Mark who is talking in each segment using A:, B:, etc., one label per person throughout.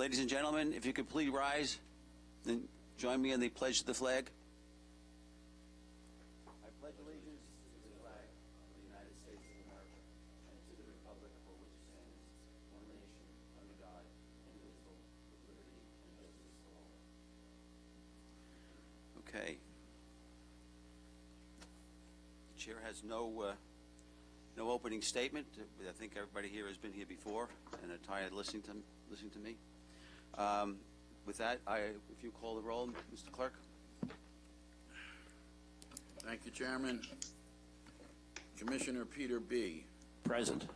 A: Ladies and gentlemen, if you could please rise and join me in the pledge to the flag. I pledge allegiance to the flag of the United States of America and to the republic for which it stands, one nation, under God, indivisible, with liberty and justice for all. Okay. The chair has no opening statement. I think everybody here has been here before and are tired listening to me. With that, if you call the roll, Mr. Clerk.
B: Thank you, Chairman. Commissioner Peter B.
C: Present.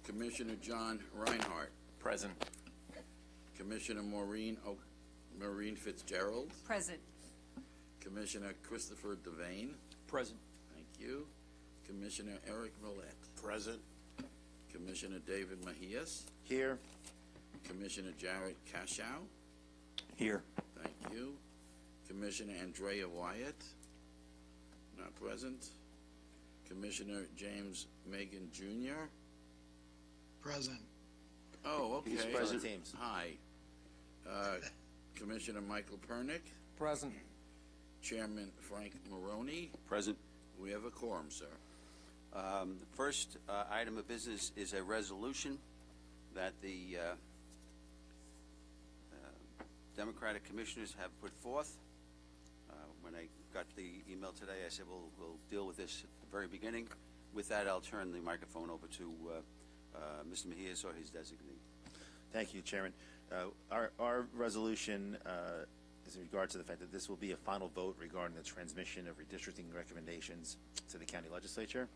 B: Commissioner John Reinhardt.
C: Present.
B: Commissioner Maureen Fitzgerald.
D: Present.
B: Commissioner Christopher Devane.
C: Present.
B: Thank you. Commissioner Eric Millett.
C: Present.
B: Commissioner David Mahias.
C: Here.
B: Commissioner Jared Cashow.
C: Here.
B: Thank you. Commissioner Andrea Wyatt. Not present. Commissioner James Megan Jr.
E: Present.
B: Oh, okay.
A: He's present.
B: Hi. Commissioner Michael Pernick.
C: Present.
B: Chairman Frank Maroney.
A: Present.
B: We have a quorum, sir.
A: The first item of business is a resolution that the Democratic commissioners have put forth. When I got the email today, I said we'll deal with this at the very beginning. With that, I'll turn the microphone over to Mr. Mahias or his designee.
F: Thank you, Chairman. Our resolution is in regard to the fact that this will be a final vote regarding the transmission of redistricting recommendations to the county legislature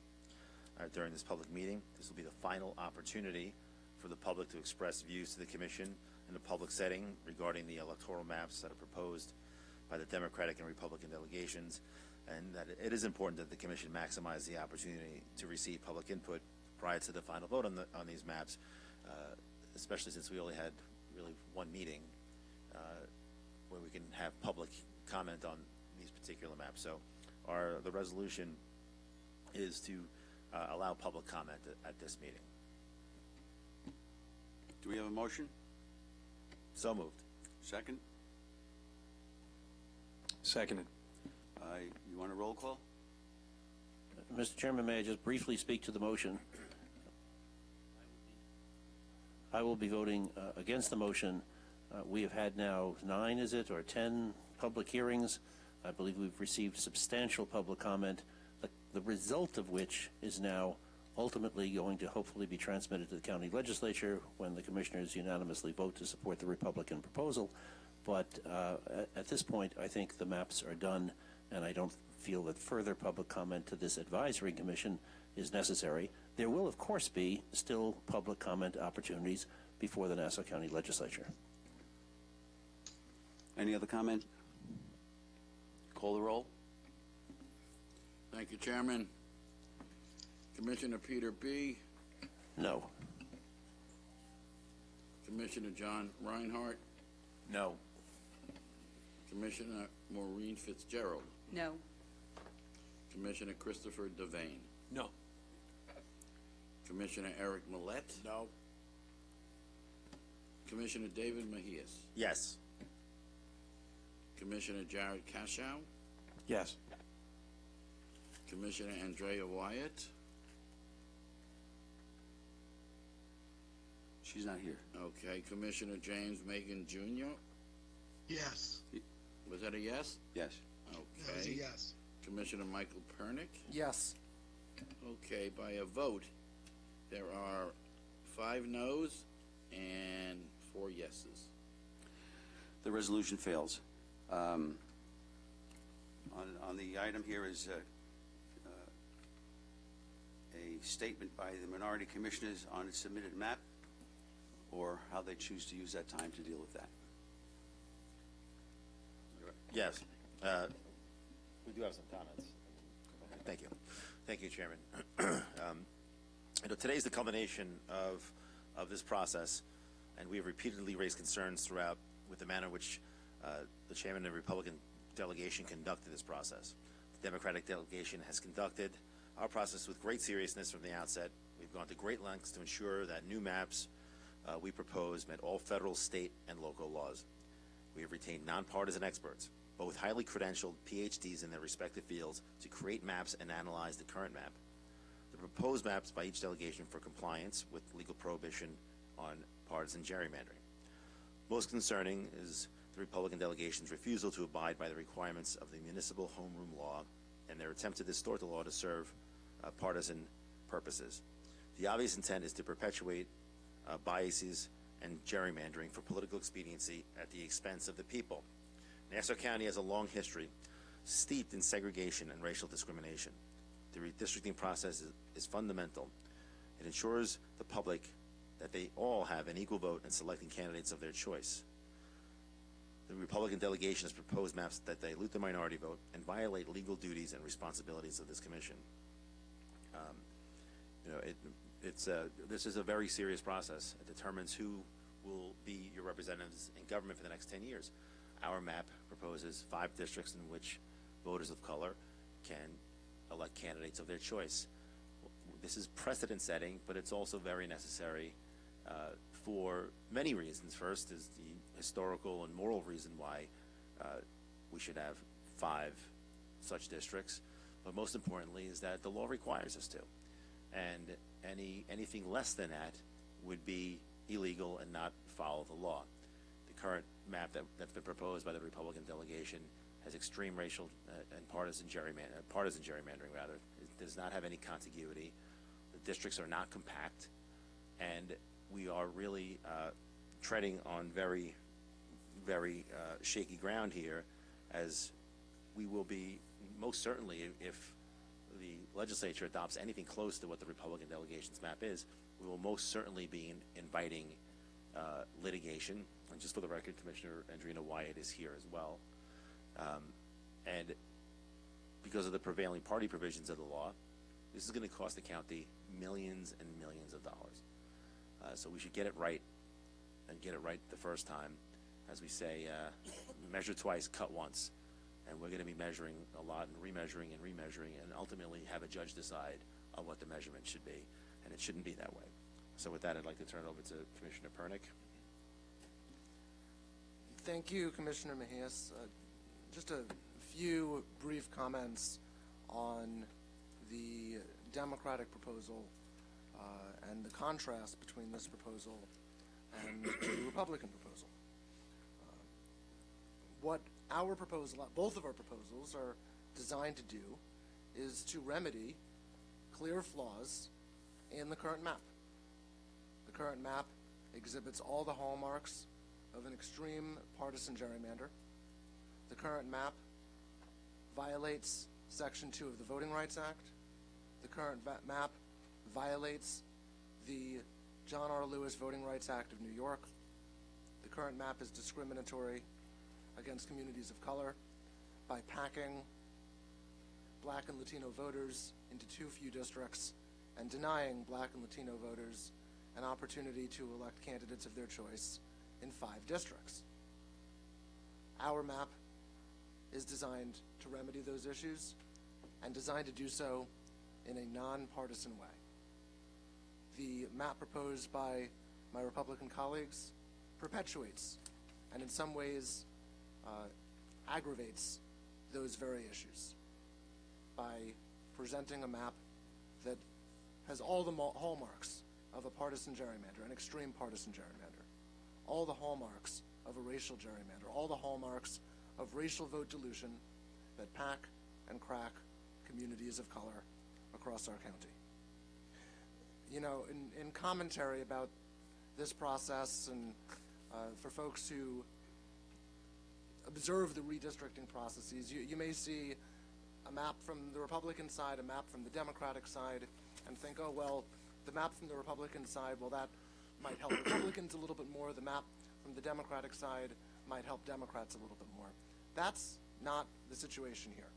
F: during this public meeting. This will be the final opportunity for the public to express views to the Commission in a public setting regarding the electoral maps that are proposed by the Democratic and Republican delegations, and that it is important that the Commission maximize the opportunity to receive public input prior to the final vote on these maps, especially since we only had really one meeting where we can have public comment on these particular maps. So the resolution is to allow public comment at this meeting.
A: Do we have a motion?
F: So moved.
A: Second?
C: Seconded.
A: You want a roll call?
C: Mr. Chairman, may I just briefly speak to the motion? I will be voting against the motion. We have had now 9, is it, or 10 public hearings. I believe we've received substantial public comment, the result of which is now ultimately going to hopefully be transmitted to the county legislature when the commissioners unanimously vote to support the Republican proposal. But at this point, I think the maps are done, and I don't feel that further public comment to this advisory commission is necessary. There will, of course, be still public comment opportunities before the Nassau County Legislature.
A: Any other comment? Call the roll.
B: Thank you, Chairman. Commissioner Peter B.
C: No.
B: Commissioner John Reinhardt.
F: No.
B: Commissioner Maureen Fitzgerald.
D: No.
B: Commissioner Christopher Devane.
C: No.
B: Commissioner Eric Millett.
C: No.
B: Commissioner David Mahias.
F: Yes.
B: Commissioner Jared Cashow.
C: Yes.
B: Commissioner Andrea Wyatt.
A: She's not here.
B: Okay. Commissioner James Megan Jr.
E: Yes.
B: Was that a yes?
A: Yes.
E: That was a
B: Okay.
E: yes.
B: Commissioner Michael Pernick.
C: Yes.
B: Okay. By a vote, there are 5 noes and 4 yeses.
A: The resolution fails. On the item here is a statement by the minority commissioners on a submitted map, or how they choose to use that time to deal with that.
F: Yes. We do have some comments. Thank you. Thank you, Chairman. Today's the culmination of this process, and we have repeatedly raised concerns throughout with the manner in which the chairman of the Republican delegation conducted this process. The Democratic delegation has conducted our process with great seriousness from the outset. We've gone to great lengths to ensure that new maps we propose met all federal, state, and local laws. We have retained nonpartisan experts, both highly credentialed PhDs in their respective fields, to create maps and analyze the current map. The proposed maps by each delegation for compliance with legal prohibition on partisan gerrymandering. Most concerning is the Republican delegation's refusal to abide by the requirements of the municipal homeroom law and their attempt to distort the law to serve partisan purposes. The obvious intent is to perpetuate biases and gerrymandering for political expediency at the expense of the people. Nassau County has a long history steeped in segregation and racial discrimination. The redistricting process is fundamental. It ensures the public that they all have an equal vote in selecting candidates of their choice. The Republican delegation has proposed maps that dilute the minority vote and violate legal duties and responsibilities of this commission. This is a very serious process. It determines who will be your representatives in government for the next 10 years. Our map proposes 5 districts in which voters of color can elect candidates of their choice. This is precedent setting, but it's also very necessary for many reasons. First is the historical and moral reason why we should have 5 such districts, but most importantly is that the law requires us to. And anything less than that would be illegal and not follow the law. The current map that's been proposed by the Republican delegation has extreme racial and partisan gerrymandering rather. It does not have any contiguity. The districts are not compact, and we are really treading on very, very shaky ground here, as we will be most certainly, if the legislature adopts anything close to what the Republican delegation's map is, we will most certainly be inviting litigation. And just for the record, Commissioner Andrina Wyatt is here as well. And because of the prevailing party provisions of the law, this is going to cost the county millions and millions of dollars. So we should get it right, and get it right the first time. As we say, measure twice, cut once. And we're going to be measuring a lot and remeasuring and ultimately have a judge decide on what the measurement should be. And it shouldn't be that way. So with that, I'd like to turn it over to Commissioner Pernick.
D: Thank you, Commissioner Mejias. Just a few brief comments on the Democratic proposal and the contrast between this proposal and the Republican proposal. What our proposal, both of our proposals, are designed to do is to remedy clear flaws in the current map. The current map exhibits all the hallmarks of an extreme partisan gerrymander. The current map violates Section 2 of the Voting Rights Act. The current map violates the John R. Lewis Voting Rights Act of New York. The current map is discriminatory against communities of color by packing Black and Latino voters into too few districts and denying Black and Latino voters an opportunity to elect candidates of their choice in 5 districts. Our map is designed to remedy those issues and designed to do so in a nonpartisan way. The map proposed by my Republican colleagues perpetuates and in some ways aggravates those very issues by presenting a map that has all the hallmarks of a partisan gerrymander, an extreme partisan gerrymander, all the hallmarks of a racial gerrymander, all the hallmarks of racial vote dilution that pack and crack communities of color across our county. You know, in commentary about this process and for folks who observe the redistricting processes, you may see a map from the Republican side, a map from the Democratic side, and think, oh, well, the map from the Republican side, well, that might help Republicans a little bit more. The map from the Democratic side might help Democrats a little bit more. That's not the situation here.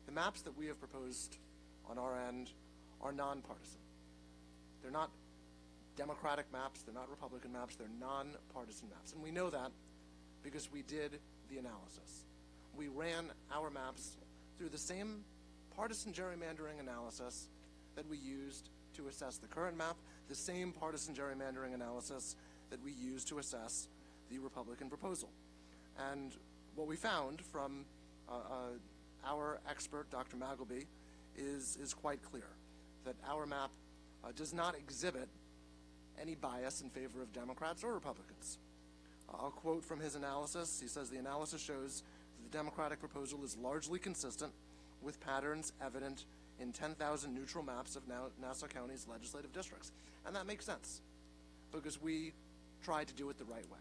D: The maps that we have proposed on our end are nonpartisan. They're not Democratic maps, they're not Republican maps, they're nonpartisan maps. And we know that because we did the analysis. We ran our maps through the same partisan gerrymandering analysis that we used to assess the current map, the same partisan gerrymandering analysis that we use to assess the Republican proposal. And what we found from our expert, Dr. Magleby, is quite clear, that our map does not exhibit any bias in favor of Democrats or Republicans. I'll quote from his analysis. He says, "The analysis shows that the Democratic proposal is largely consistent with patterns evident in 10,000 neutral maps of Nassau County's legislative districts." And that makes sense, because we tried to do it the right way.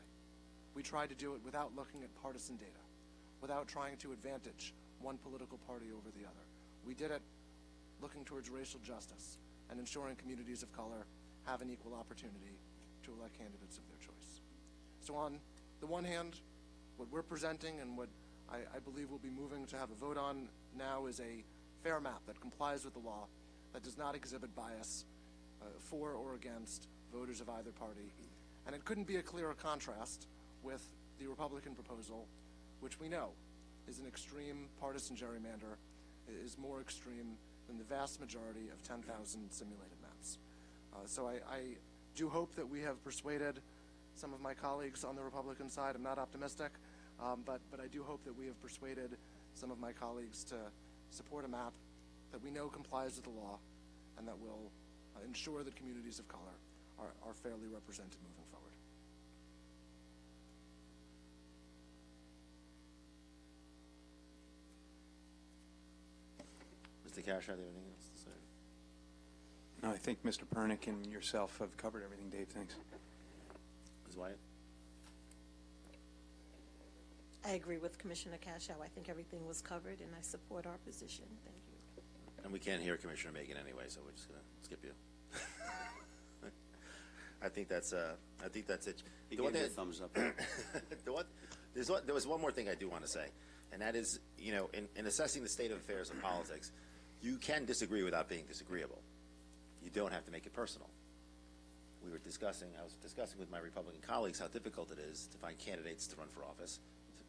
D: We tried to do it without looking at partisan data, without trying to advantage one political party over the other. We did it looking towards racial justice and ensuring communities of color have an equal opportunity to elect candidates of their choice. So on the one hand, what we're presenting and what I believe we'll be moving to have a vote on now is a fair map that complies with the law, that does not exhibit bias for or against voters of either party. And it couldn't be a clearer contrast with the Republican proposal, which we know is an extreme partisan gerrymander, is more extreme than the vast majority of 10,000 simulated maps. So I do hope that we have persuaded some of my colleagues on the Republican side. I'm not optimistic, but I do hope that we have persuaded some of my colleagues to support a map that we know complies with the law and that will ensure that communities of color are fairly represented moving forward.
F: Mr. Cash, are there anything else to say?
G: No, I think Mr. Pernick and yourself have covered everything, Dave. Thanks.
F: Ms. Wyatt?
H: I agree with Commissioner Cashow. I think everything was covered, and I support our position. Thank you.
F: And we can't hear Commissioner Megan anyway, so we're just going to skip you. I think that's it.
A: He
F: The one
A: gave you a
F: thing-
A: thumbs up.
F: there was one more thing I do want to say, and that is, in assessing the state of affairs in politics, you can disagree without being disagreeable. You don't have to make it personal. I was discussing with my Republican colleagues how difficult it is to find candidates to run for office,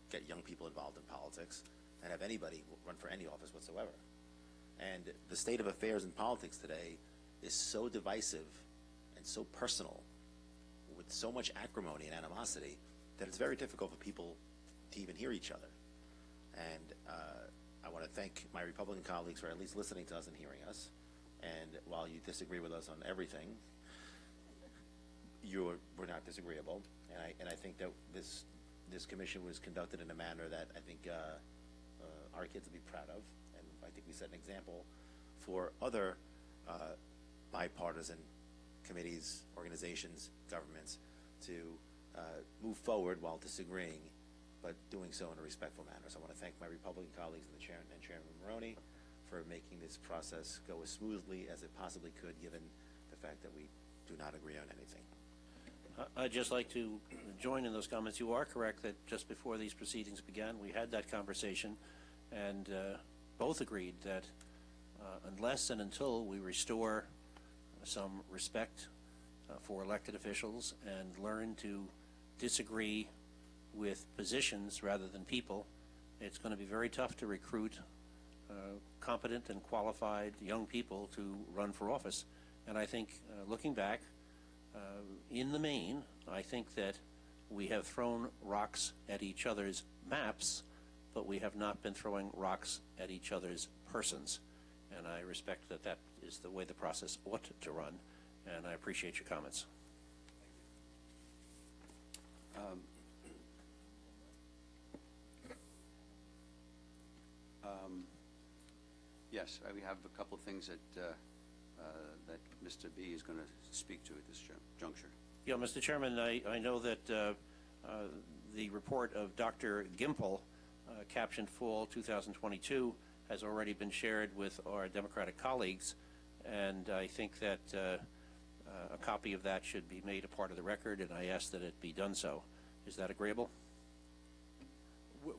F: to get young people involved in politics, and have anybody run for any office whatsoever. And the state of affairs in politics today is so divisive and so personal, with so much acrimony and animosity, that it's very difficult for people to even hear each other. And I want to thank my Republican colleagues for at least listening to us and hearing us. And while you disagree with us on everything, we're not disagreeable. And I think that this commission was conducted in a manner that I think our kids will be proud of. And I think we set an example for other bipartisan committees, organizations, governments to move forward while disagreeing, but doing so in a respectful manner. So I want to thank my Republican colleagues and Chairman Maroney for making this process go as smoothly as it possibly could, given the fact that we do not agree on anything.
C: I'd just like to join in those comments. You are correct that just before these proceedings began, we had that conversation, and both agreed that unless and until we restore some respect for elected officials and learn to disagree with positions rather than people, it's going to be very tough to recruit competent and qualified young people to run for office. And I think, looking back, in the main, I think that we have thrown rocks at each other's maps, but we have not been throwing rocks at each other's persons. And I respect that that is the way the process ought to run, and I appreciate your comments.
A: Yes, we have a couple of things that Mr. B is going to speak to at this juncture.
C: Yeah, Mr. Chairman, I know that the report of Dr. Gimple, captioned Fall 2022, has already been shared with our Democratic colleagues, and I think that a copy of that should be made a part of the record, and I ask that it be done so. Is that agreeable?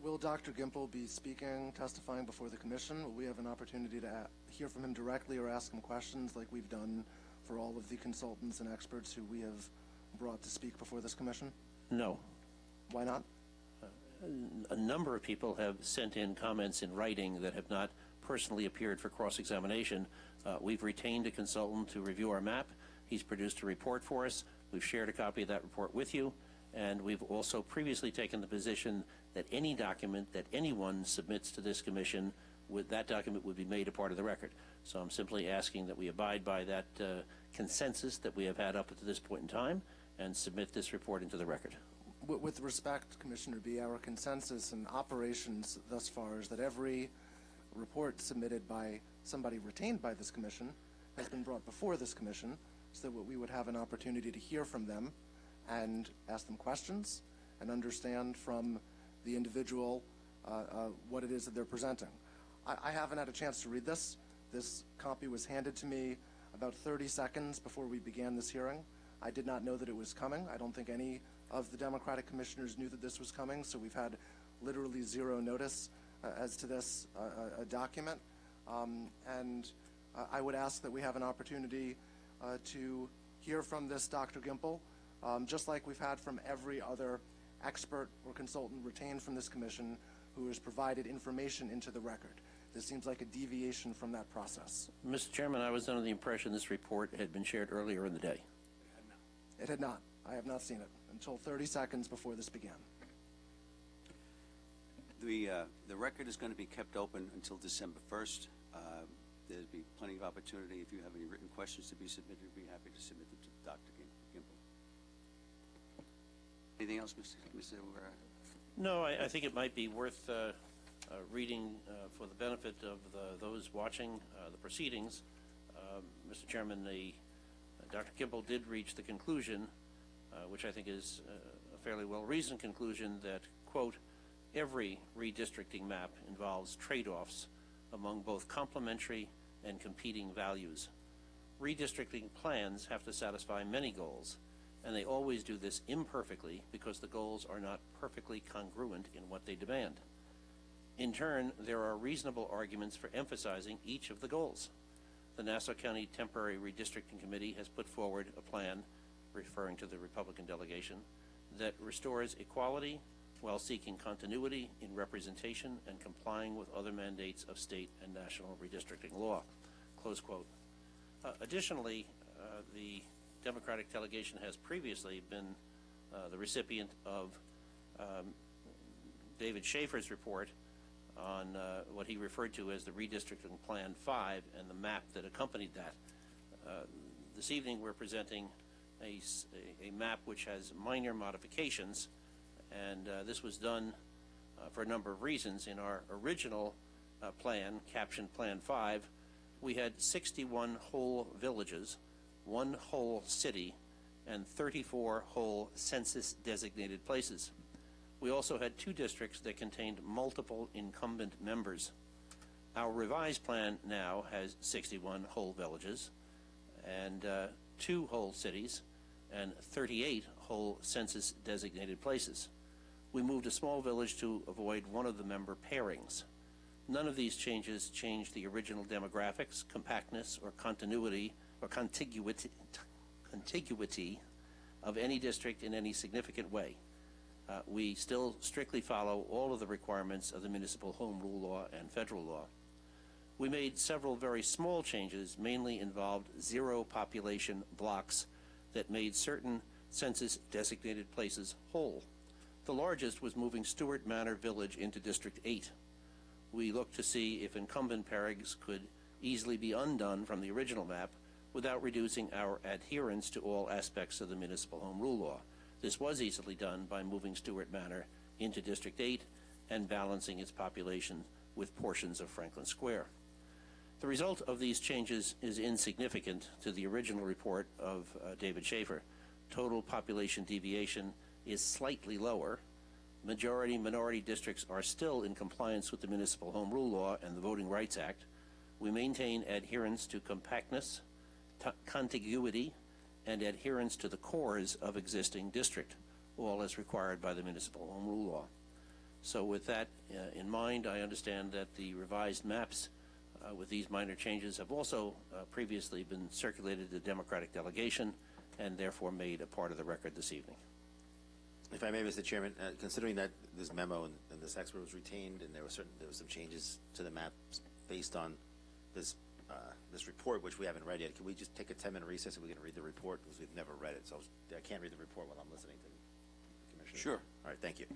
D: Will Dr. Gimple be speaking, testifying before the commission? Will we have an opportunity to hear from him directly or ask him questions like we've done for all of the consultants and experts who we have brought to speak before this commission?
C: No.
D: Why not?
C: A number of people have sent in comments in writing that have not personally appeared for cross-examination. We've retained a consultant to review our map. He's produced a report for us. We've shared a copy of that report with you, and we've also previously taken the position that any document that anyone submits to this commission, that document would be made a part of the record. So I'm simply asking that we abide by that consensus that we have had up to this point in time and submit this report into the record.
D: With respect, Commissioner B, our consensus and operations thus far is that every report submitted by somebody retained by this commission has been brought before this commission so that we would have an opportunity to hear from them and ask them questions and understand from the individual what it is that they're presenting. I haven't had a chance to read this. This copy was handed to me about 30 seconds before we began this hearing. I did not know that it was coming. I don't think any of the Democratic commissioners knew that this was coming, so we've had literally zero notice as to this document. I would ask that we have an opportunity to hear from this Dr. Gimple, just like we've had from every other expert or consultant retained from this commission who has provided information into the record. This seems like a deviation from that process.
C: Mr. Chairman, I was under the impression this report had been shared earlier in the day.
D: It had not. I have not seen it until 30 seconds before this began.
A: The record is going to be kept open until December 1st. There'll be plenty of opportunity. If you have any written questions to be submitted, we'd be happy to submit them to Dr. Gimple. Anything else, Mr.
C: No, I think it might be worth reading for the benefit of those watching the proceedings. Mr. Chairman, Dr. Gimple did reach the conclusion, which I think is a fairly well-reasoned conclusion, that, quote, every redistricting map involves trade-offs among both complementary and competing values. Redistricting plans have to satisfy many goals, and they always do this imperfectly because the goals are not perfectly congruent in what they demand. In turn, there are reasonable arguments for emphasizing each of the goals. The Nassau County Temporary Redistricting Committee has put forward a plan, referring to the Republican delegation, that restores equality while seeking continuity in representation and complying with other mandates of state and national redistricting law, close quote. Additionally, the Democratic delegation has previously been the recipient of David Schaefer's report on what he referred to as the Redistricting Plan 5 and the map that accompanied that. This evening we're presenting a map which has minor modifications, and this was done for a number of reasons. In our original plan, captioned Plan 5, we had 61 whole villages, 1 whole city, and 34 whole census-designated places. We also had 2 districts that contained multiple incumbent members. Our revised plan now has 61 whole villages and 2 whole cities and 38 whole census-designated places. We moved a small village to avoid one of the member pairings. None of these changes change the original demographics, compactness, or continuity or contiguity of any district in any significant way. We still strictly follow all of the requirements of the municipal home rule law and federal law. We made several very small changes, mainly involved 0 population blocks that made certain census-designated places whole. The largest was moving Stewart Manor Village into District 8. We looked to see if incumbent pairings could easily be undone from the original map without reducing our adherence to all aspects of the municipal home rule law. This was easily done by moving Stewart Manor into District 8 and balancing its population with portions of Franklin Square. The result of these changes is insignificant to the original report of David Schaefer. Total population deviation is slightly lower. Majority-minority districts are still in compliance with the Municipal Home Rule Law and the Voting Rights Act. We maintain adherence to compactness, contiguity, and adherence to the cores of existing district, all as required by the Municipal Home Rule Law. So with that in mind, I understand that the revised maps with these minor changes have also previously been circulated to the Democratic delegation and therefore made a part of the record this evening.
F: If I may, Mr. Chairman, considering that this memo and this expert was retained and there was some changes to the maps based on this, this report, which we haven't read yet. Can we just take a 10-minute recess and we can read the report, because we've never read it, so I can't read the report while I'm listening to the Commissioner.
A: Sure.
F: All right, thank you.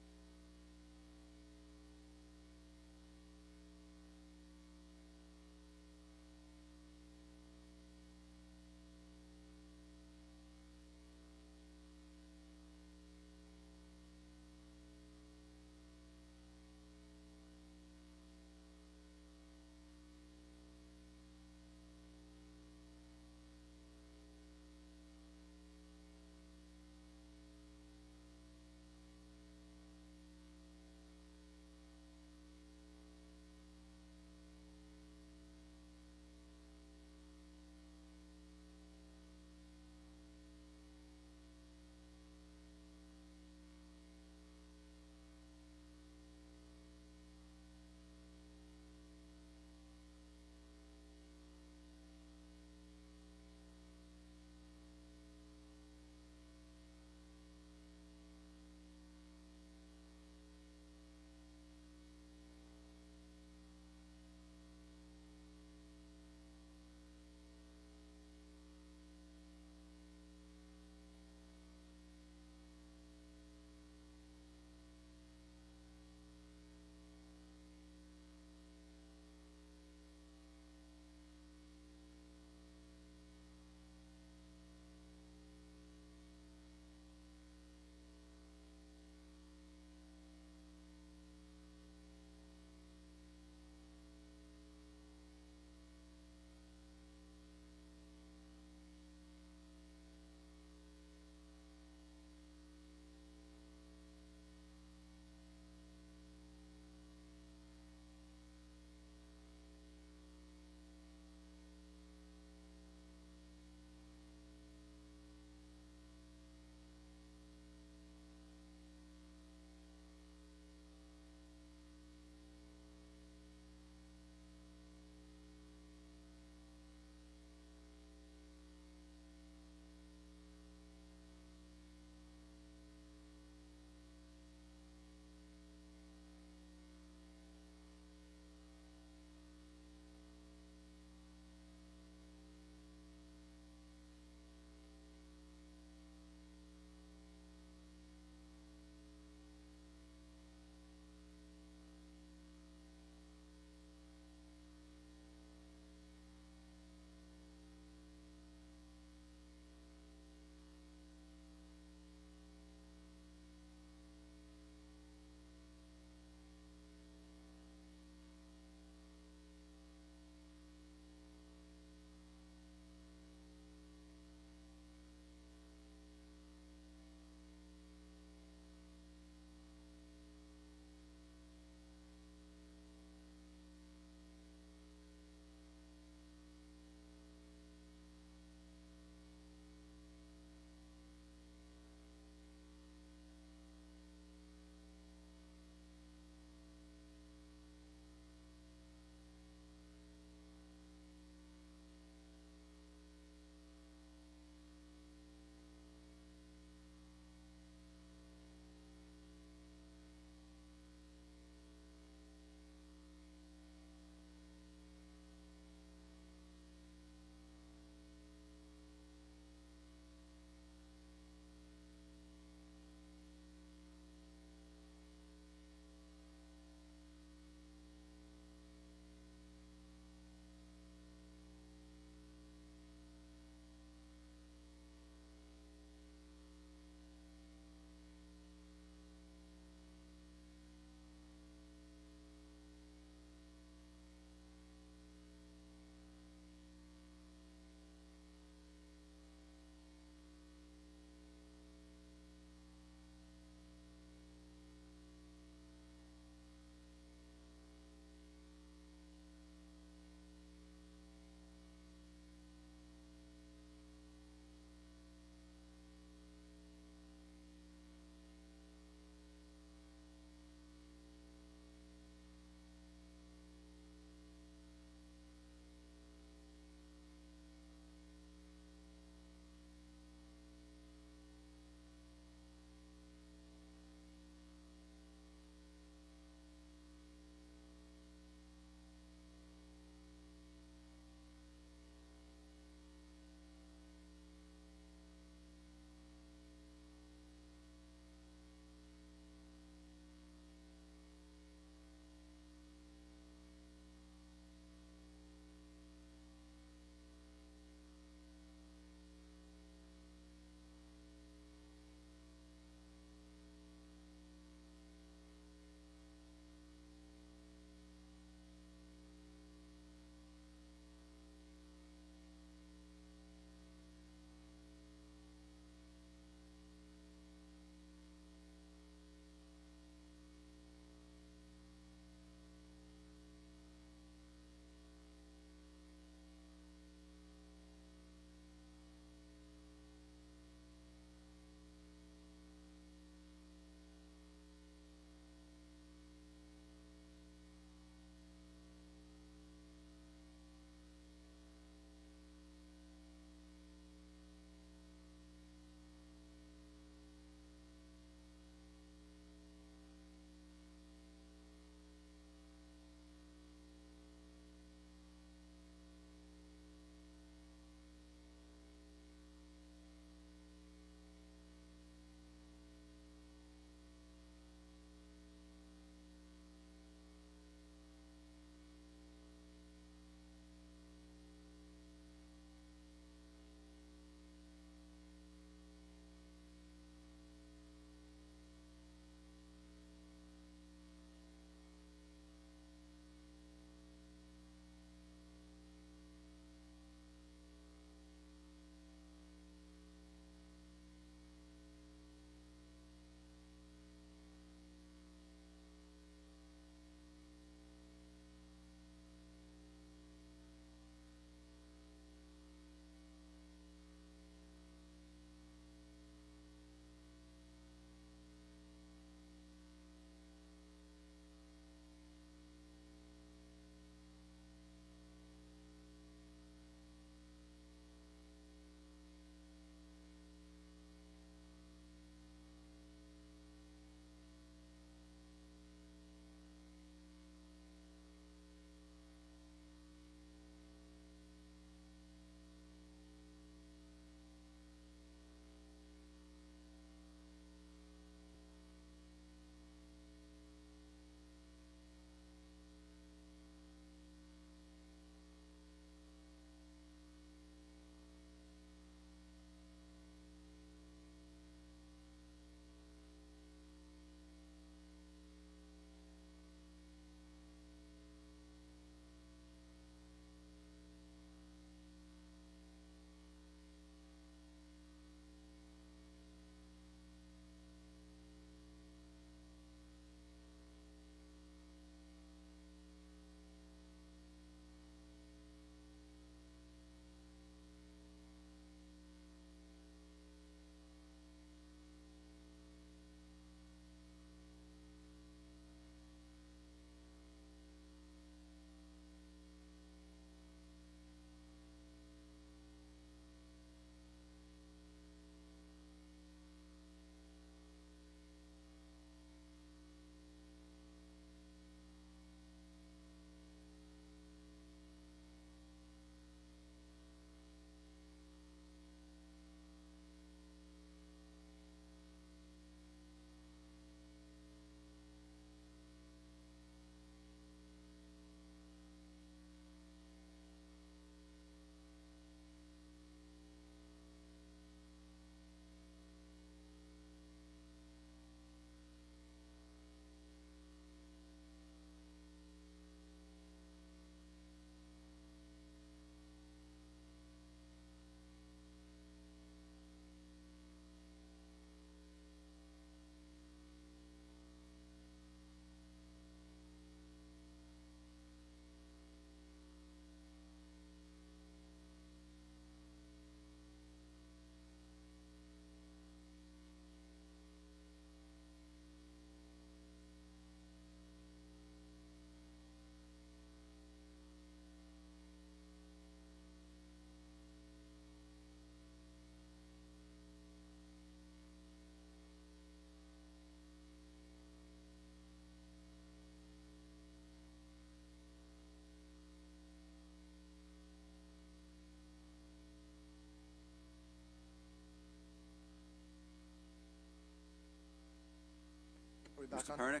D: back
A: Mr.
D: on?
A: Pernick,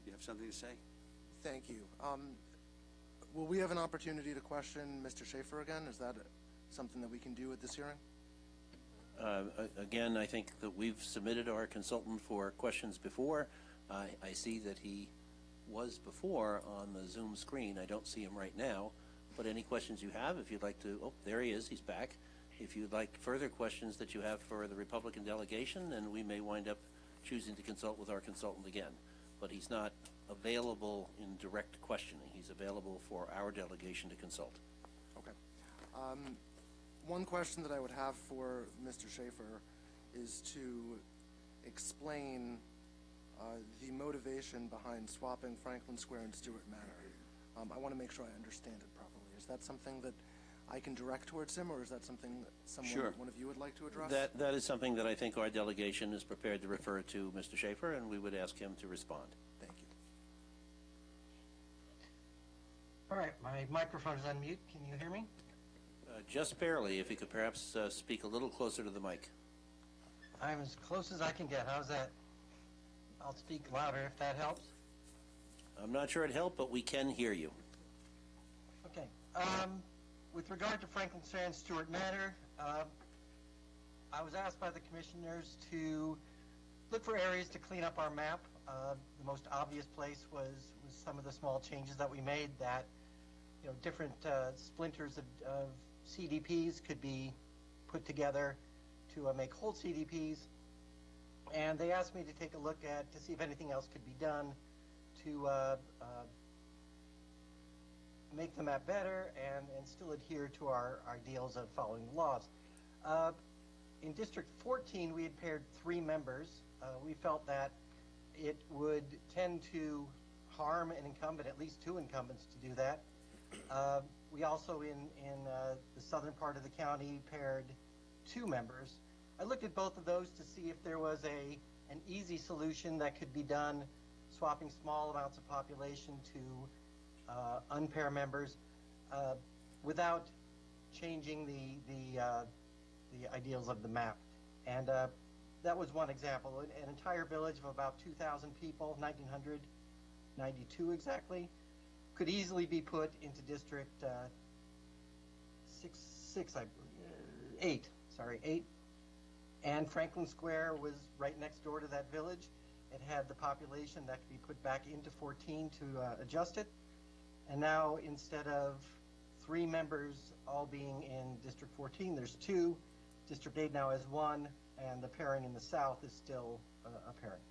A: you have something to say?
D: Thank you. Will we have an opportunity to question Mr. Schaefer again? Is that something that we can do at this hearing?
C: Again, I think that we've submitted our consultant for questions before. I see that he was before on the Zoom screen. I don't see him right now. But any questions you have, if you'd like to, oh, there he is, he's back. If you'd like further questions that you have for the Republican delegation, then we may wind up choosing to consult with our consultant again. But he's not available in direct questioning. He's available for our delegation to consult.
D: Okay. One question that I would have for Mr. Schaefer is to explain the motivation behind swapping Franklin Square and Stewart Manor. I want to make sure I understand it properly. Is that something that I can direct towards him, or is that something that
A: Sure.
D: one of you would like to address?
C: That is something that I think our delegation is prepared to refer to Mr. Schaefer, and we would ask him to respond.
D: Thank you.
I: All right, my microphone is on mute. Can you hear me?
C: Just barely, if you could perhaps speak a little closer to the mic.
I: I'm as close as I can get. How's that? I'll speak louder if that helps.
C: I'm not sure it helped, but we can hear you.
I: Okay. With regard to Franklin Square and Stewart Manor, I was asked by the commissioners to look for areas to clean up our map. The most obvious place was some of the small changes that we made that, different splinters of CDPs could be put together to make whole CDPs. And they asked me to take a look to see if anything else could be done to make the map better and still adhere to our ideals of following the laws. In District 14, we had paired 3 members. We felt that it would tend to harm an incumbent, at least 2 incumbents, to do that. We also, in the southern part of the county, paired 2 members. I looked at both of those to see if there was an easy solution that could be done, swapping small amounts of population to unpair members without changing the ideals of the map. And that was one example. An entire village of about 2,000 people, 1,992 exactly, could easily be put into District 8. And Franklin Square was right next door to that village. It had the population that could be put back into 14 to adjust it. And now, instead of 3 members all being in District 14, there's 2. District 8 now has 1, and the pairing in the south is still a pairing.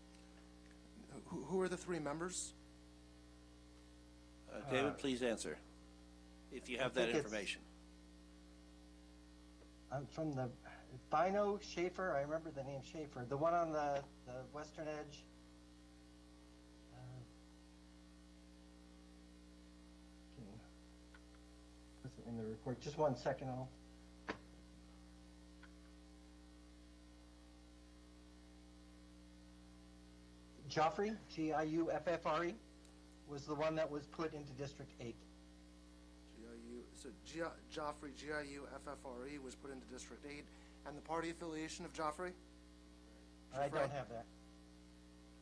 D: Who are the 3 members?
C: David, please answer, if you have that information.
I: From the Bino, Schaefer, I remember the name Schaefer, the one on the western edge. What's it in the report? Just one second, Giuffre, Giuffre, was the one that was put into District 8.
D: Giuffre, Giuffre, was put into District 8, and the party affiliation of Giuffre?
I: I don't have that.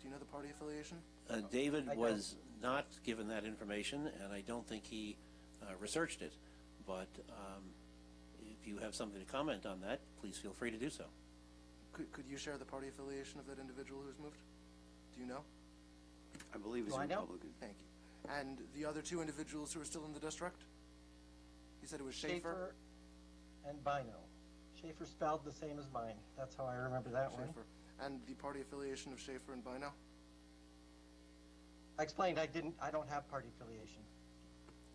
D: Do you know the party affiliation?
C: David was not given that information, and I don't think he researched it. But if you have something to comment on that, please feel free to do so.
D: Could you share the party affiliation of that individual who's moved? Do you know?
A: I believe he's
I: Do I know?
A: Republican.
D: Thank you. And the other 2 individuals who are still in the district? You said it was Schaefer?
I: And Bino. Schaefer spelled the same as mine. That's how I remember that one.
D: Schaefer. And the party affiliation of Schaefer and Bino?
I: I explained I don't have party affiliation.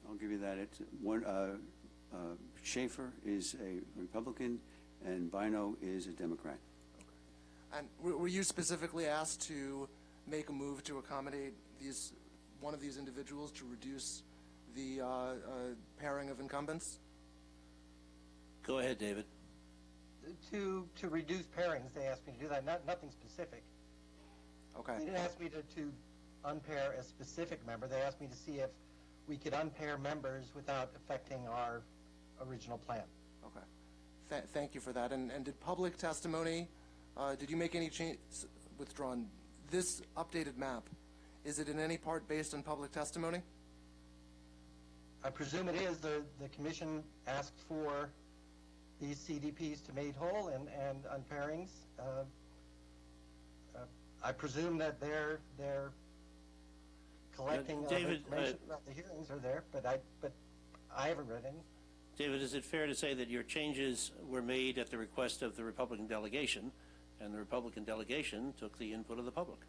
A: I'll give you that. It's one. Schaefer is a Republican, and Bino is a Democrat.
D: And were you specifically asked to make a move to accommodate one of these individuals to reduce the pairing of incumbents?
C: Go ahead, David.
I: To reduce pairings, they asked me to do that. Nothing specific.
D: Okay.
I: They didn't ask me to unpair a specific member. They asked me to see if we could unpair members without affecting our original plan.
D: Okay. Thank you for that. And did public testimony, did you make any change, withdrawn, this updated map, is it in any part based on public testimony?
I: I presume it is. The commission asked for these CDPs to made whole and unpairings. I presume that they're collecting
C: David,
I: information about the hearings are there, but I haven't read any.
C: David, is it fair to say that your changes were made at the request of the Republican delegation, and the Republican delegation took the input of the public?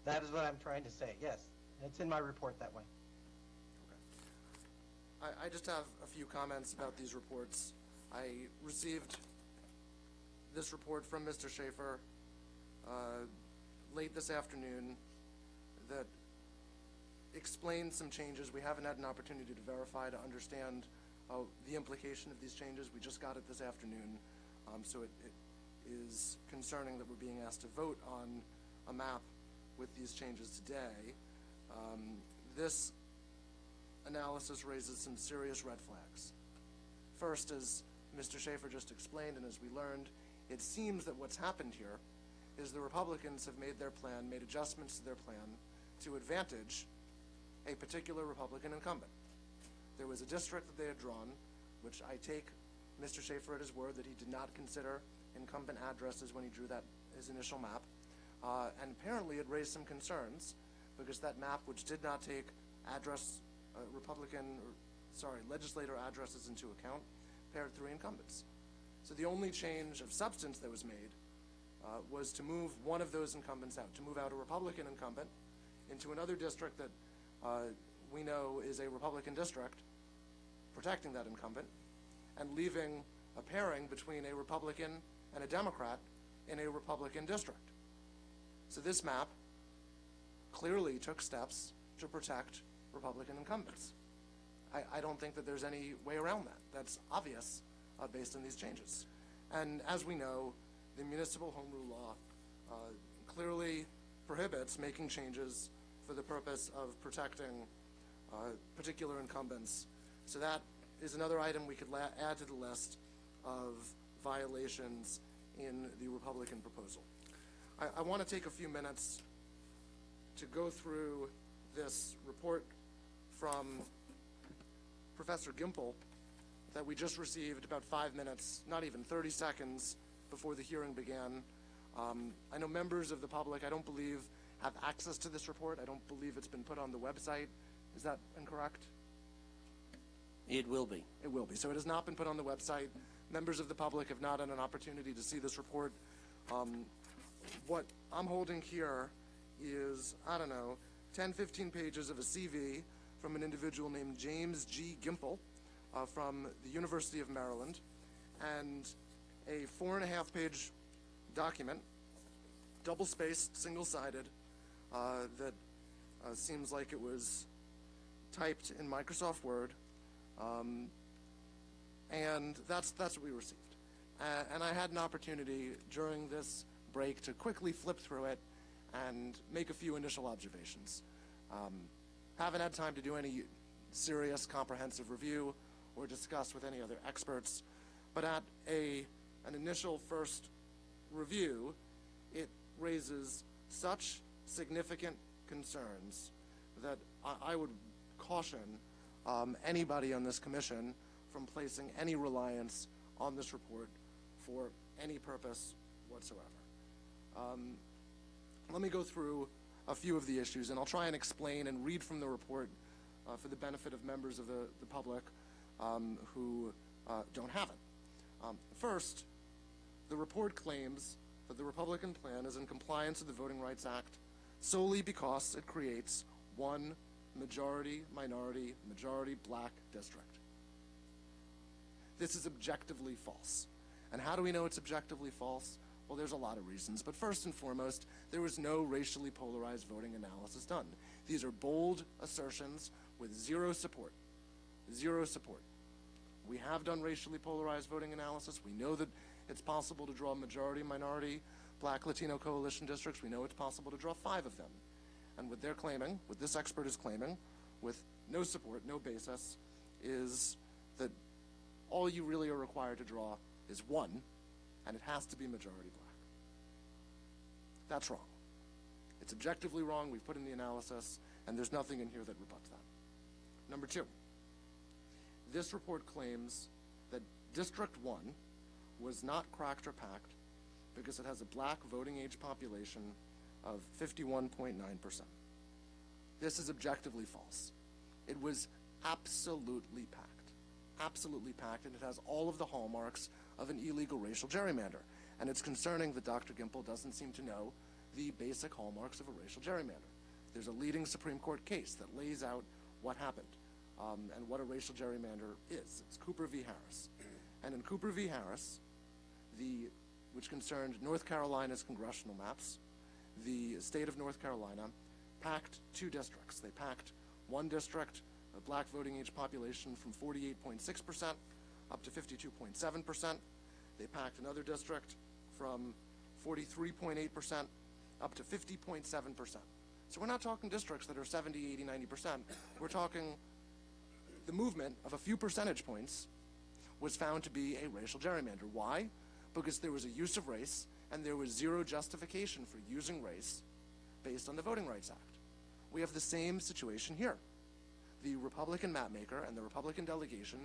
I: That is what I'm trying to say, yes. It's in my report that way.
D: I just have a few comments about these reports. I received this report from Mr. Schaefer late this afternoon that explained some changes. We haven't had an opportunity to verify, to understand the implication of these changes. We just got it this afternoon, so it is concerning that we're being asked to vote on a map with these changes today. This analysis raises some serious red flags. First, as Mr. Schaefer just explained, and as we learned, it seems that what's happened here is the Republicans have made adjustments to their plan to advantage a particular Republican incumbent. There was a district that they had drawn, which I take Mr. Schaefer at his word that he did not consider incumbent addresses when he drew his initial map, and apparently it raised some concerns because that map, which did not take legislator addresses into account, paired 3 incumbents. So the only change of substance that was made was to move one of those incumbents out, to move out a Republican incumbent into another district that we know is a Republican district, protecting that incumbent, and leaving a pairing between a Republican and a Democrat in a Republican district. So this map clearly took steps to protect Republican incumbents. I don't think that there's any way around that. That's obvious based on these changes. And as we know, the municipal home rule law clearly prohibits making changes for the purpose of protecting particular incumbents. So that is another item we could add to the list of violations in the Republican proposal. I want to take a few minutes to go through this report from Professor Gimple that we just received about 5 minutes, not even 30 seconds before the hearing began. I know members of the public, I don't believe, have access to this report. I don't believe it's been put on the website. Is that incorrect?
C: It will be.
D: It will be. So it has not been put on the website. Members of the public have not had an opportunity to see this report. What I'm holding here is, 10, 15 pages of a CV from an individual named James G. Gimple from the University of Maryland, and a 4.5-page document, double-spaced, single-sided, that seems like it was typed in Microsoft Word, and that's what we received. And I had an opportunity during this break to quickly flip through it and make a few initial observations. Haven't had time to do any serious comprehensive review or discuss with any other experts, but at an initial first review, it raises such significant concerns that I would caution anybody on this commission from placing any reliance on this report for any purpose whatsoever. Let me go through a few of the issues, and I'll try and explain and read from the report for the benefit of members of the public who don't have it. First, the report claims that the Republican plan is in compliance with the Voting Rights Act solely because it creates one majority-minority, majority-black district. This is objectively false. And how do we know it's objectively false? Well, there's a lot of reasons, but first and foremost, there was no racially polarized voting analysis done. These are bold assertions with zero support. Zero support. We have done racially polarized voting analysis. We know that it's possible to draw majority-minority Black Latino coalition districts. We know it's possible to draw 5 of them. And what they're claiming, what this expert is claiming, with no support, no basis, is that all you really are required to draw is 1, and it has to be majority black. That's wrong. It's objectively wrong. We've put in the analysis, and there's nothing in here that rebuts that. Number two, this report claims that District 1 was not cracked or packed because it has a black voting age population of 51.9%. This is objectively false. It was absolutely packed, and it has all of the hallmarks of an illegal racial gerrymander. And it's concerning that Dr. Gimple doesn't seem to know the basic hallmarks of a racial gerrymander. There's a leading Supreme Court case that lays out what happened and what a racial gerrymander is. It's Cooper v. Harris. And in Cooper v. Harris, which concerned North Carolina's congressional maps, the state of North Carolina packed two districts. They packed one district, a black voting age population, from 48.6% up to 52.7%. They packed another district from 43.8% up to 50.7%. So we're not talking districts that are 70, 80, 90%. We're talking the movement of a few percentage points was found to be a racial gerrymander. Why? Because there was a use of race, and there was zero justification for using race based on the Voting Rights Act. We have the same situation here. The Republican mapmaker and the Republican delegation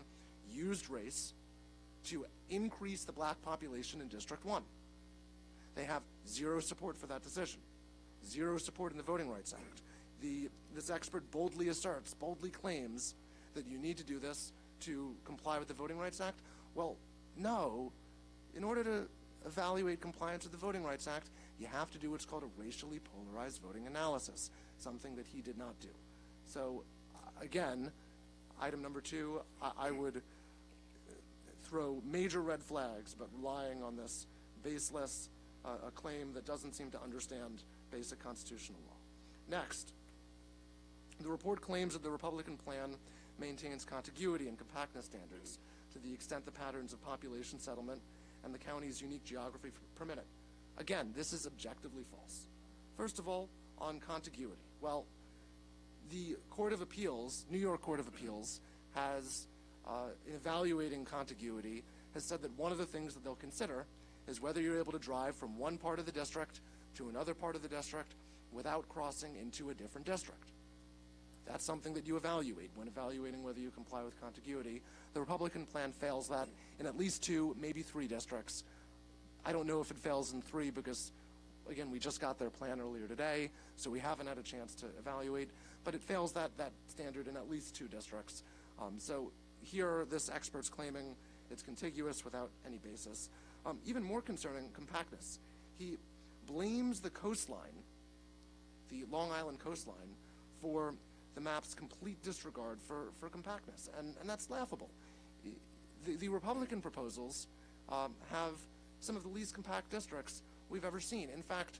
D: used race to increase the black population in District 1. They have zero support for that decision, zero support in the Voting Rights Act. This expert boldly claims that you need to do this to comply with the Voting Rights Act. Well, no. In order to evaluate compliance with the Voting Rights Act, you have to do what's called a racially polarized voting analysis, something that he did not do. So, again, item number 2, I would throw major red flags, but relying on this baseless a claim that doesn't seem to understand basic constitutional law. Next, the report claims that the Republican plan maintains contiguity and compactness standards to the extent the patterns of population settlement and the county's unique geography permit it. Again, this is objectively false. First of all, on contiguity. Well, the Court of Appeals, New York Court of Appeals, has, in evaluating contiguity, has said that one of the things that they'll consider is whether you're able to drive from one part of the district to another part of the district without crossing into a different district. That's something that you evaluate when evaluating whether you comply with contiguity. The Republican plan fails that in at least 2, maybe 3 districts. I don't know if it fails in 3 because, again, we just got their plan earlier today, so we haven't had a chance to evaluate, but it fails that standard in at least 2 districts. So here, this expert's claiming it's contiguous without any basis. Even more concerning, compactness. He blames the coastline, the Long Island coastline, for the map's complete disregard for compactness, and that's laughable. The Republican proposals have some of the least compact districts we've ever seen. In fact,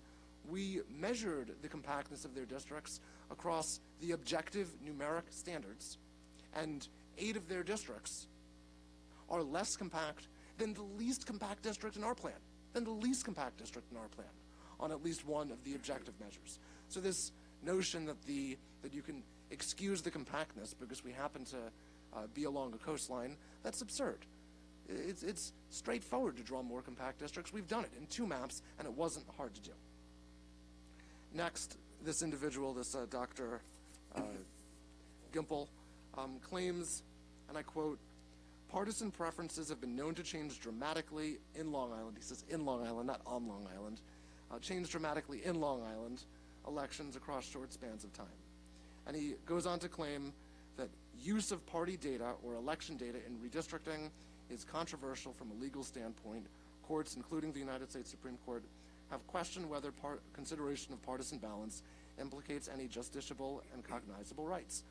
D: we measured the compactness of their districts across the objective numeric standards, and 8 of their districts are less compact than the least compact district in our plan, on at least one of the objective measures. So this notion that you can excuse the compactness because we happen to be along a coastline, that's absurd. It's straightforward to draw more compact districts. We've done it in 2 maps, and it wasn't hard to do. Next, this individual, this Dr. Gimple, claims, and I quote, "Partisan preferences have been known to change dramatically in Long Island." He says in Long Island, not on Long Island. Change dramatically in Long Island elections across short spans of time. And he goes on to claim that use of party data or election data in redistricting is controversial from a legal standpoint. Courts, including the United States Supreme Court, have questioned whether consideration of partisan balance implicates any justiciable and cognizable rights.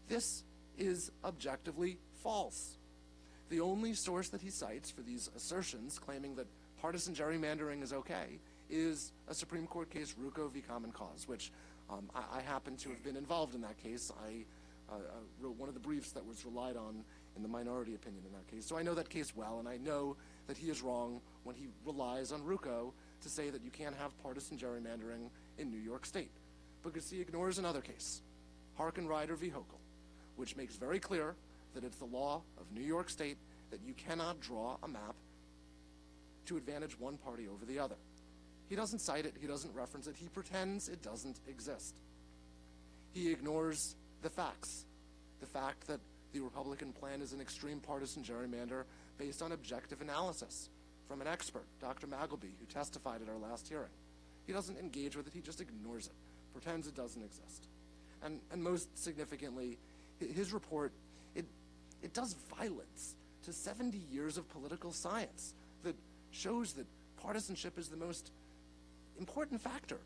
D: This is objectively false. The only source that he cites for these assertions claiming that partisan gerrymandering is okay is a Supreme Court case, Rucco v. Common Cause, which I happen to have been involved in that case. I wrote one of the briefs that was relied on in the minority opinion in that case. So I know that case well, and I know that he is wrong when he relies on Rucco to say that you can't have partisan gerrymandering in New York State, because he ignores another case, Harkin-Ryder v. Hochul, which makes very clear that it's the law of New York State that you cannot draw a map to advantage one party over the other. He doesn't cite it, he doesn't reference it, he pretends it doesn't exist. He ignores the facts. The fact that the Republican plan is an extreme partisan gerrymander based on objective analysis from an expert, Dr. Magleby, who testified at our last hearing. He doesn't engage with it, he just ignores it, pretends it doesn't exist. And most significantly, his report, it does violence to 70 years of political science that shows that partisanship is the most important factor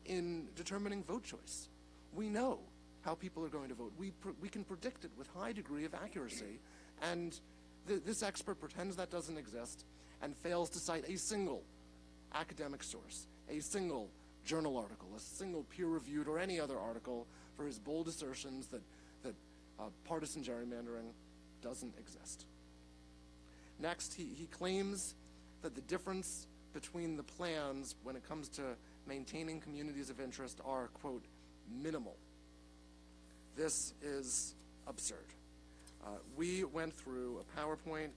D: in determining vote choice. We know how people are going to vote. We can predict it with high degree of accuracy, and this expert pretends that doesn't exist and fails to cite a single academic source, a single journal article, a single peer-reviewed or any other article for his bold assertions that partisan gerrymandering doesn't exist. Next, he claims that the difference between the plans when it comes to maintaining communities of interest are, quote, minimal. This is absurd. We went through a PowerPoint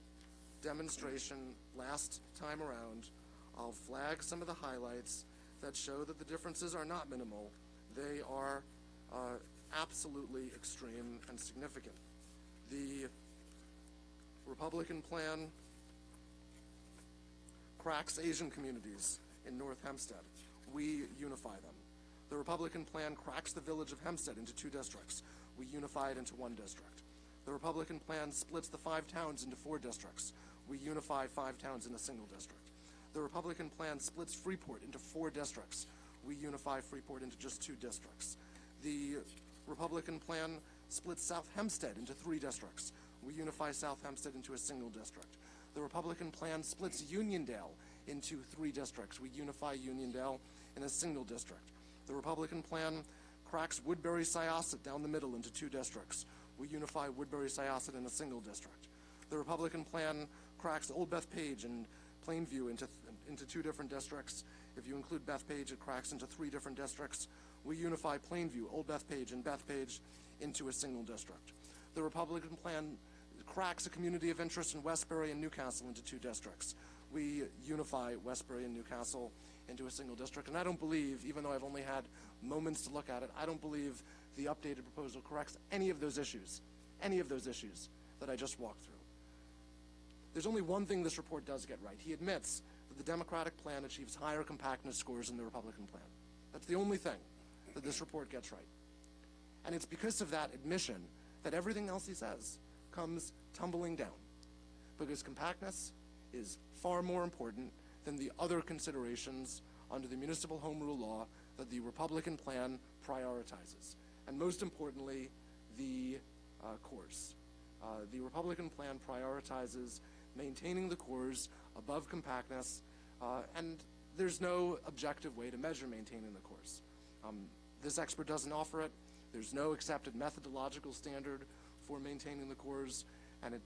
D: demonstration last time around. I'll flag some of the highlights that show that the differences are not minimal. They are absolutely extreme and significant. The Republican plan cracks Asian communities in North Hempstead. We unify them. The Republican plan cracks the village of Hempstead into 2 districts. We unify it into 1 district. The Republican plan splits the 5 towns into 4 districts. We unify 5 towns in a single district. The Republican plan splits Freeport into 4 districts. We unify Freeport into just 2 districts. The Republican plan splits South Hempstead into 3 districts. We unify South Hempstead into a single district. The Republican plan splits Uniondale into 3 districts. We unify Uniondale in a single district. The Republican plan cracks Woodbury-Syosset down the middle into 2 districts. We unify Woodbury-Syosset in a single district. The Republican plan cracks Old Bethpage and Plainview into 2 different districts. If you include Bethpage, it cracks into 3 different districts. We unify Plainview, Old Bethpage, and Bethpage into a single district. The Republican plan cracks a community of interest in Westbury and Newcastle into 2 districts. We unify Westbury and Newcastle into a single district. And I don't believe, even though I've only had moments to look at it, I don't believe the updated proposal corrects any of those issues that I just walked through. There's only one thing this report does get right. He admits that the Democratic plan achieves higher compactness scores than the Republican plan. That's the only thing that this report gets right. And it's because of that admission that everything else he says comes tumbling down, because compactness is far more important than the other considerations under the municipal home rule law that the Republican plan prioritizes. And most importantly, the cores. The Republican plan prioritizes maintaining the cores above compactness, and there's no objective way to measure maintaining the cores. This expert doesn't offer it. There's no accepted methodological standard for maintaining the cores, and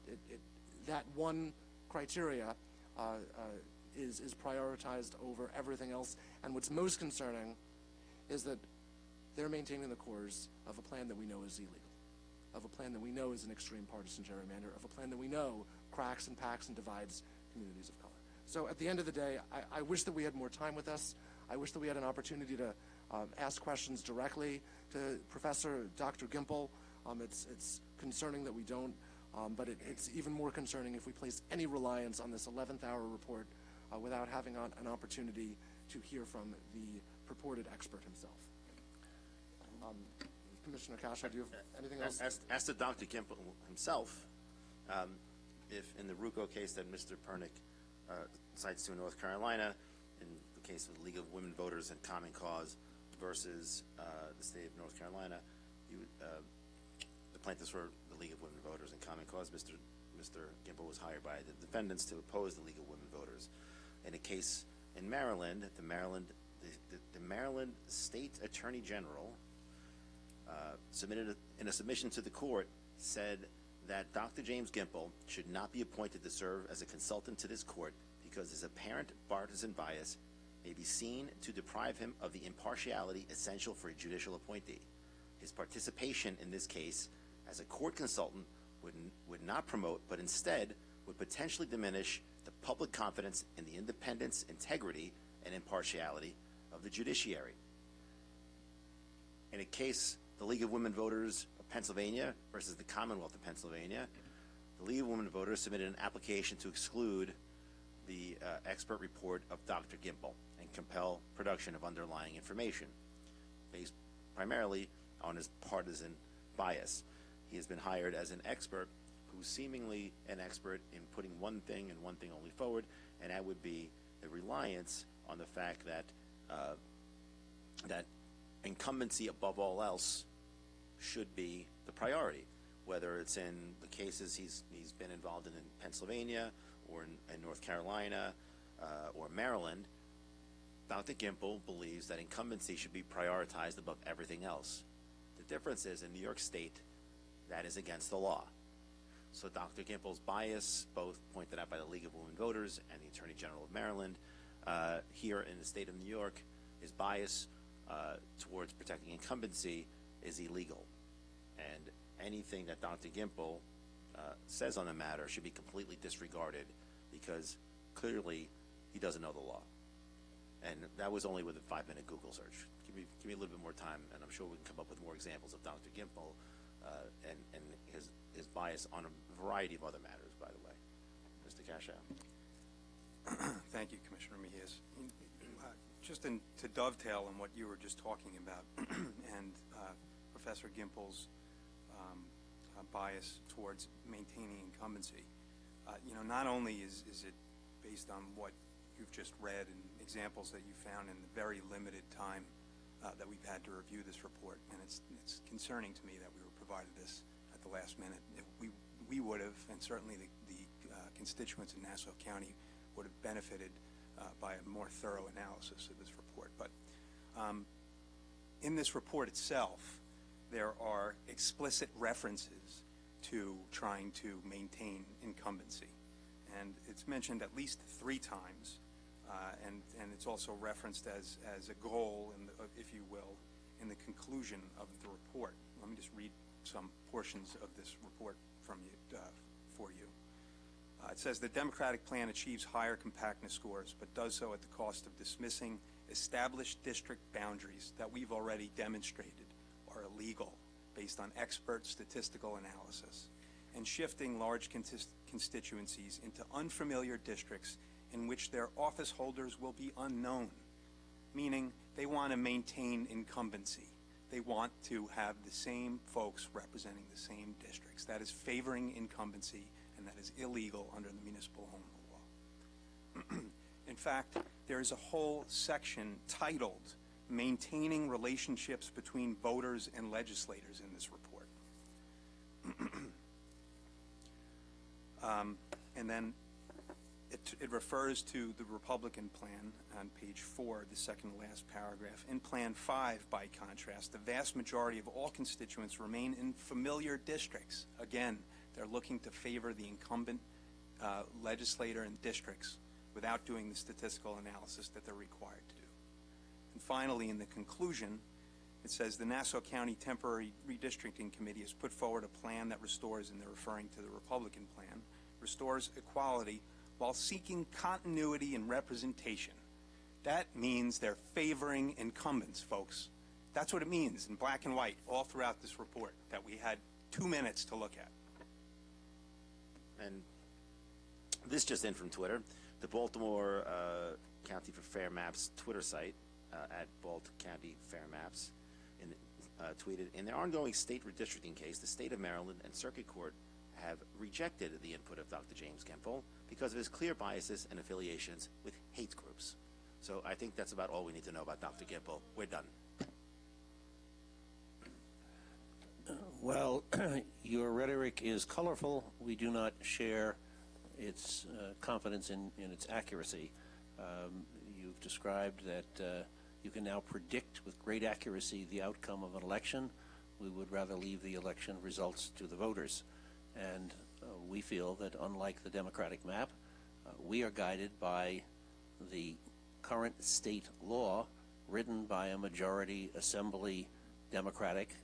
D: that one criteria is prioritized over everything else. And what's most concerning is that they're maintaining the cores of a plan that we know is illegal, of a plan that we know is an extreme partisan gerrymander, of a plan that we know cracks and packs and divides communities of color. So at the end of the day, I wish that we had more time with us. I wish that we had an opportunity to ask questions directly to Professor Dr. Gimple. It's concerning that we don't, but it's even more concerning if we place any reliance on this 11th hour report without having an opportunity to hear from the purported expert himself. Commissioner Kasha, do you have anything else?
F: As to Dr. Gimple himself, if in the RUCO case that Mr. Pernick cites to North Carolina, in the case of the League of Women Voters and Common Cause versus the state of North Carolina, the plaintiffs were the League of Women Voters and Common Cause. Mr. Gimple was hired by the defendants to oppose the League of Women Voters. In a case in Maryland, the Maryland State Attorney General submitted in a submission to the court said that Dr. James Gimple should not be appointed to serve as a consultant to this court because his apparent partisan bias may be seen to deprive him of the impartiality essential for a judicial appointee. His participation in this case as a court consultant would not promote, but instead would potentially diminish the public confidence in the independence, integrity, and impartiality of the judiciary. In a case, the League of Women Voters of Pennsylvania versus the Commonwealth of Pennsylvania, the League of Women Voters submitted an application to exclude the expert report of Dr. Gimple and compel production of underlying information based primarily on his partisan bias. He has been hired as an expert who's seemingly an expert in putting one thing and one thing only forward, and that would be the reliance on the fact that that incumbency above all else should be the priority, whether it's in the cases he's been involved in Pennsylvania or in North Carolina or Maryland. Dr. Gimple believes that incumbency should be prioritized above everything else. The difference is in New York State, that is against the law. So Dr. Gimple's bias, both pointed out by the League of Women Voters and the Attorney General of Maryland, here in the state of New York, his bias towards protecting incumbency is illegal. And anything that Dr. Gimple says on the matter should be completely disregarded because clearly he doesn't know the law. And that was only with a 5-minute Google search. Give me a little bit more time, and I'm sure we can come up with more examples of Dr. Gimple and his bias on a variety of other matters, by the way. Mr. Cashow.
G: Thank you, Commissioner Mejias. Just to dovetail on what you were just talking about and Professor Gimple's bias towards maintaining incumbency, not only is it based on what you've just read and examples that you found in the very limited time that we've had to review this report, and it's concerning to me that we were provided this at the last minute. If we would have, and certainly the constituents in Nassau County would have benefited by a more thorough analysis of this report. But in this report itself, there are explicit references to trying to maintain incumbency. And it's mentioned at least 3 times, and it's also referenced as a goal, if you will, in the conclusion of the report. Let me just read some portions of this report from you, for you. It says the Democratic plan achieves higher compactness scores, but does so at the cost of dismissing established district boundaries that we've already demonstrated are illegal based on expert statistical analysis, and shifting large constituencies into unfamiliar districts in which their office holders will be unknown, meaning they want to maintain incumbency. They want to have the same folks representing the same districts. That is favoring incumbency, and that is illegal under the municipal home rule law. In fact, there is a whole section titled Maintaining Relationships Between Voters and Legislators in this report. And then it refers to the Republican plan on page 4, the second to last paragraph. In Plan 5, by contrast, the vast majority of all constituents remain in familiar districts. Again, they're looking to favor the incumbent legislator in districts without doing the statistical analysis that they're required to do. And finally, in the conclusion, it says the Nassau County Temporary Redistricting Committee has put forward a plan that restores, and they're referring to the Republican plan, restores equality while seeking continuity and representation. That means they're favoring incumbents, folks. That's what it means in black and white all throughout this report that we had 2 minutes to look at.
F: And this just in from Twitter. The Baltimore County for Fair Maps Twitter site, at Balt County Fair Maps, tweeted, in their ongoing state redistricting case, the state of Maryland and Circuit Court have rejected the input of Dr. James Gimple because of his clear biases and affiliations with hate groups. So I think that's about all we need to know about Dr. Gimple. We're done.
C: Well, your rhetoric is colorful. We do not share its confidence in its accuracy. You've described that you can now predict with great accuracy the outcome of an election. We would rather leave the election results to the voters. And we feel that unlike the Democratic map, we are guided by the current state law written by a majority assembly Democratic,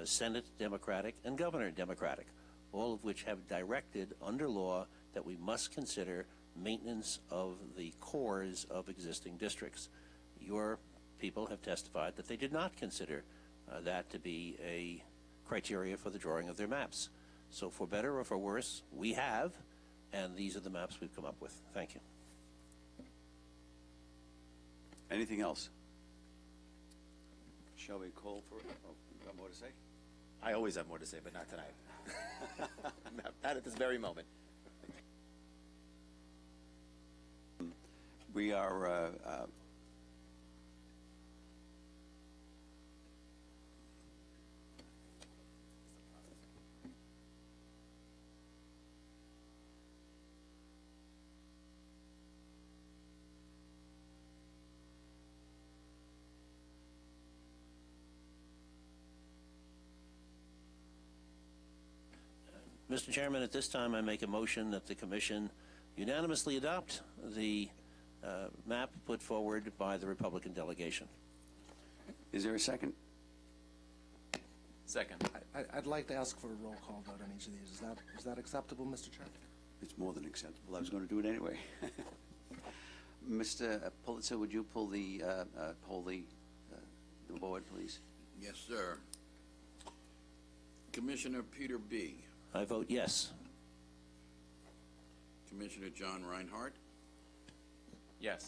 C: Senate Democratic, and Governor Democratic, all of which have directed under law that we must consider maintenance of the cores of existing districts. Your people have testified that they did not consider that to be a criteria for the drawing of their maps. So for better or for worse, we have, and these are the maps we've come up with. Thank you.
A: Anything else? Shall we call for it? Oh, you got more to say?
F: I always have more to say, but not tonight. Not at this very moment.
A: We are
C: Mr. Chairman, at this time, I make a motion that the Commission unanimously adopt the map put forward by the Republican delegation.
A: Is there a second?
J: Second.
D: I'd like to ask for a roll call vote on each of these. Is that acceptable, Mr. Chair?
A: It's more than acceptable. I was going to do it anyway. Mr. Pulitzer, would you pull the board, please?
B: Yes, sir. Commissioner Peter B.
C: I vote yes.
B: Commissioner John Reinhardt.
J: Yes.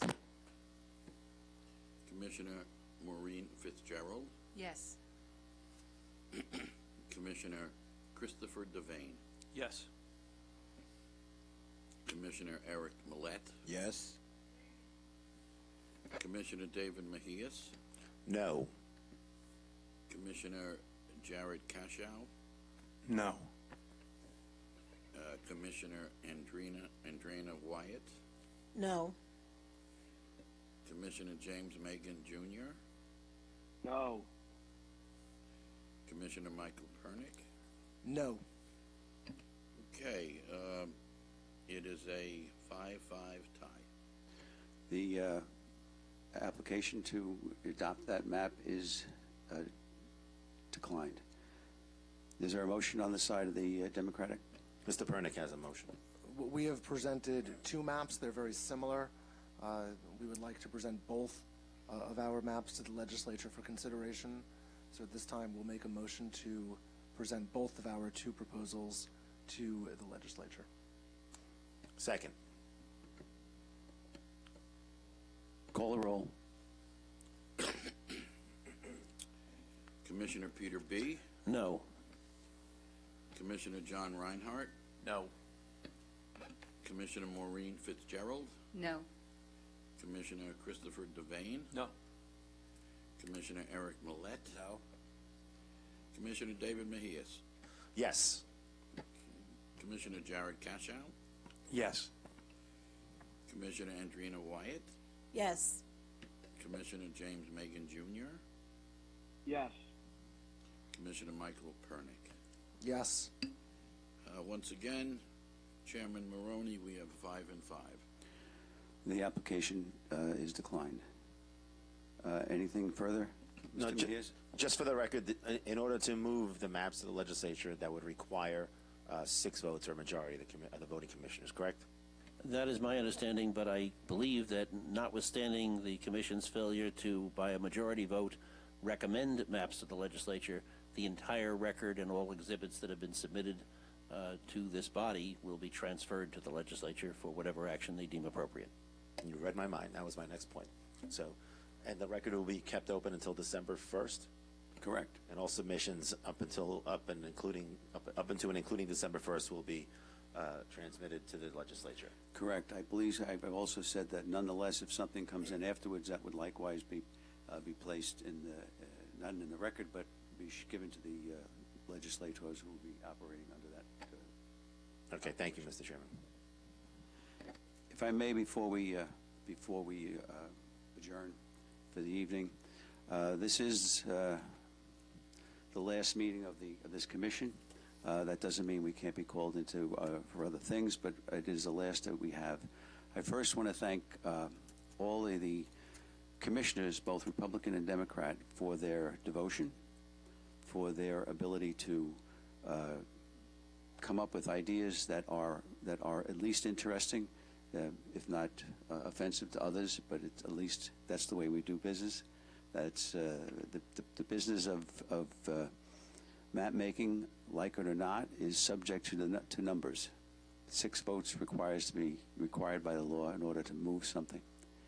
B: Commissioner Maureen Fitzgerald.
H: Yes.
B: Commissioner Christopher Devane.
J: Yes.
B: Commissioner Eric Millett.
K: Yes.
B: Commissioner David Mejias.
F: No.
B: Commissioner Jared Cashow.
G: No.
B: Commissioner Andrina Wyatt.
H: No.
B: Commissioner James Megan Jr.
E: No.
B: Commissioner Michael Pernick.
D: No.
B: Okay, it is a 5-5 tie.
A: The application to adopt that map is declined. Is there a motion on the side of the Democratic?
F: Mr. Pernick has a motion.
D: We have presented two maps. They're very similar. We would like to present both of our maps to the legislature for consideration. So at this time, we'll make a motion to present both of our two proposals to the legislature.
F: Second.
A: Call the roll.
B: Commissioner Peter B.
C: No.
B: Commissioner John Reinhardt.
J: No.
B: Commissioner Maureen Fitzgerald.
H: No.
B: Commissioner Christopher Devane.
J: No.
B: Commissioner Eric Millett.
J: No.
B: Commissioner David Mejias.
F: Yes.
B: Commissioner Jared Cashow.
G: Yes.
B: Commissioner Andrina Wyatt.
H: Yes.
B: Commissioner James Megan Jr.
E: Yes.
B: Commissioner Michael Pernick.
D: Yes.
B: Once again, Chairman Maroney, we have 5-5.
A: The application is declined. Anything further?
F: No,
A: Mr. Mejias?
F: just for the record, in order to move the maps to the legislature, that would require 6 votes or a majority of the voting commissioners, correct?
C: That is my understanding, but I believe that notwithstanding the Commission's failure to, by a majority vote, recommend maps to the legislature, the entire record and all exhibits that have been submitted to this body will be transferred to the legislature for whatever action they deem appropriate.
F: You read my mind. That was my next point. So, and the record will be kept open until December 1st,
A: Correct.
F: and all submissions up until and including December 1st will be transmitted to the legislature.
A: Correct. I believe I've also said that nonetheless, if something comes in afterwards, that would likewise be placed in the, not in the record, but be given to the legislators who will be operating under that.
F: Okay, thank you, Mr. Chairman.
A: If I may, before we adjourn for the evening, this is the last meeting of this commission. That doesn't mean we can't be called into for other things, but it is the last that we have. I first want to thank all of the commissioners, both Republican and Democrat, for their devotion, for their ability to come up with ideas that are at least interesting if not offensive to others, but at least that's the way we do business. That's the business of map making, like it or not, is subject to numbers. 6 votes requires to be required by the law in order to move something.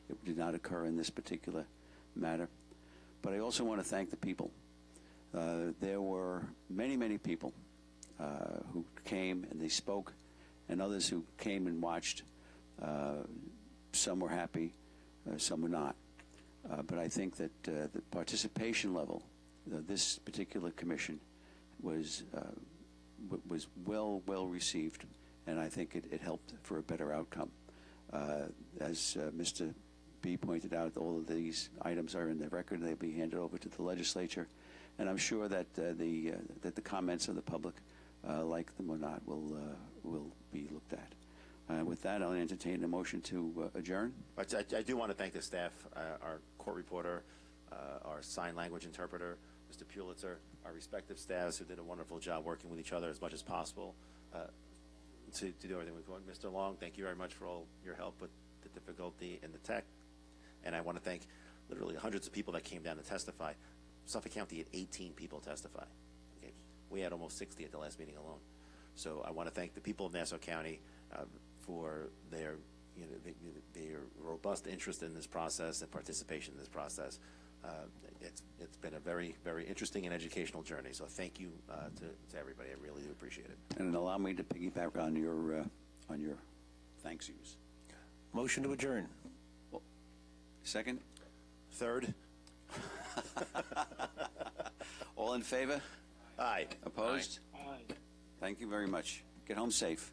A: It did not occur in this particular matter. But I also want to thank the people. There were many people who came and they spoke, and others who came and watched. Some were happy, some were not. But I think that the participation level of this particular commission was well received, and I think it helped for a better outcome. As Mr. B pointed out, all of these items are in the record. They'll be handed over to the legislature, and I'm sure that the comments of the public, like them or not, will be looked at. With that, I'll entertain a motion to adjourn.
F: I do want to thank the staff, our court reporter, our sign language interpreter, Mr. Pulitzer, our respective staffs who did a wonderful job working with each other as much as possible to do everything we could. Mr. Long, thank you very much for all your help with the difficulty in the tech. And I want to thank literally hundreds of people that came down to testify. Suffolk County had 18 people testify. Okay. We had almost 60 at the last meeting alone. So I want to thank the people of Nassau County for their robust interest in this process and participation in this process. It's been a very interesting and educational journey. So thank you to everybody. I really do appreciate it.
A: And allow me to piggyback on your thanks yous.
C: Motion to adjourn.
A: Second?
F: Third?
A: All in favor?
F: Aye.
A: Opposed?
E: Aye.
A: Thank you very much. Get home safe.